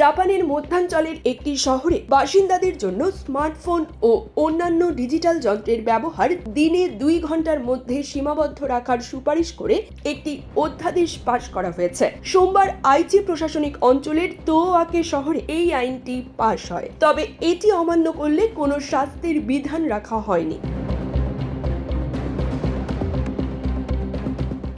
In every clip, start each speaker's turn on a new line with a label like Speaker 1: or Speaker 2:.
Speaker 1: জাপানের মধ্যাঞ্চলের একটি শহরে বাসিন্দাদের জন্য স্মার্টফোন ও অন্যান্য ডিজিটাল যন্ত্রের ব্যবহার দিনে 2 ঘন্টার মধ্যে সীমাবদ্ধ রাখার সুপারিশ করে একটি অধ্যাদেশ পাশ করা হয়েছে। সোমবার আইচি প্রশাসনিক অঞ্চলের তোওয়াকে শহরে এই আইনটি পাশ হয়, তবে এটি অমান্য করলে কোনো শাস্তির বিধান রাখা হয়নি।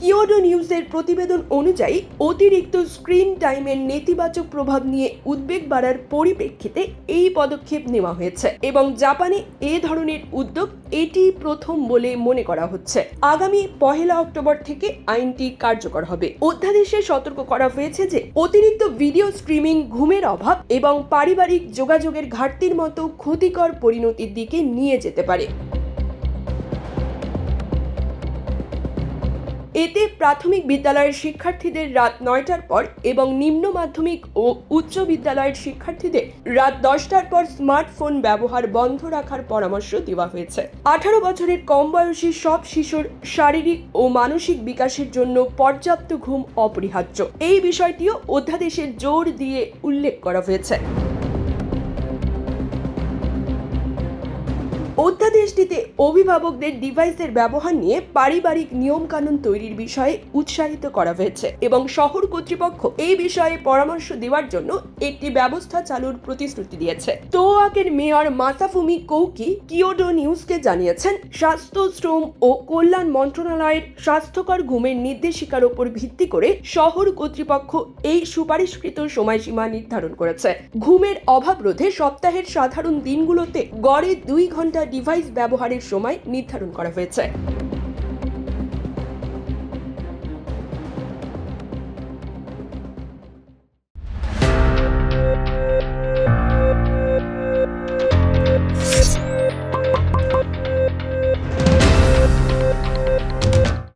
Speaker 1: কিয়োডো নিউজের প্রতিবেদন অনুযায়ী অতিরিক্ত স্ক্রিন টাইমের নেতিবাচক প্রভাব নিয়ে উদ্বেগ বাড়ার পরিপ্রেক্ষিতে এই পদক্ষেপ নেওয়া হয়েছে এবং জাপানে এ ধরনের উদ্যোগ এটি প্রথম বলে মনে করা হচ্ছে। আগামী 1 অক্টোবর থেকে আইনটি কার্যকর হবে। অধ্যাদেশে সতর্ক করা হয়েছে যে অতিরিক্ত ভিডিও স্ট্রিমিং ঘুমের অভাব এবং পারিবারিক যোগাযোগের ঘাটতির মতো ক্ষতিকর পরিণতির দিকে নিয়ে যেতে পারে। এতে প্রাথমিক বিদ্যালয়ের শিক্ষার্থীদের রাত 9টার পর এবং নিম্ন মাধ্যমিক ও উচ্চ বিদ্যালয়ের শিক্ষার্থীদের রাত 10টার পর স্মার্টফোন ব্যবহার বন্ধ রাখার পরামর্শ দেওয়া হয়েছে। 18 বছরের কম বয়সী সব শিশুর শারীরিক ও মানসিক বিকাশের জন্য পর্যাপ্ত ঘুম অপরিহার্য। এই বিষয়টিও অধ্যাদেশে জোর দিয়ে উল্লেখ করা হয়েছে। অধ্যাদেশটিতে অভিভাবকদের ডিভাইসের ব্যবহার নিয়ে পারিবারিক নিয়মকানুন তৈরির বিষয়ে উৎসাহিত করা হয়েছে এবং শহর কর্তৃপক্ষ এই বিষয়ে পরামর্শ দেওয়ার জন্য একটি ব্যবস্থা চালুর প্রতিশ্রুতি দিয়েছে। তোওয়াকের মেয়র মাসাফুমি কৌকি কিয়োডো নিউজকে জানিয়েছেন, স্বাস্থ্য, শ্রম ও কল্যাণ মন্ত্রণালয়ের স্বাস্থ্যকর ঘুমের নির্দেশিকার উপর ভিত্তি করে শহর কর্তৃপক্ষ এই সুপারিশকৃত সময়সীমা নির্ধারণ করেছে। ঘুমের অভাব রোধে সপ্তাহের সাধারণ দিনগুলোতে গড়ে 2 ঘন্টা ডিভাইস ব্যবহারের সময় নির্ধারণ করা হয়েছে।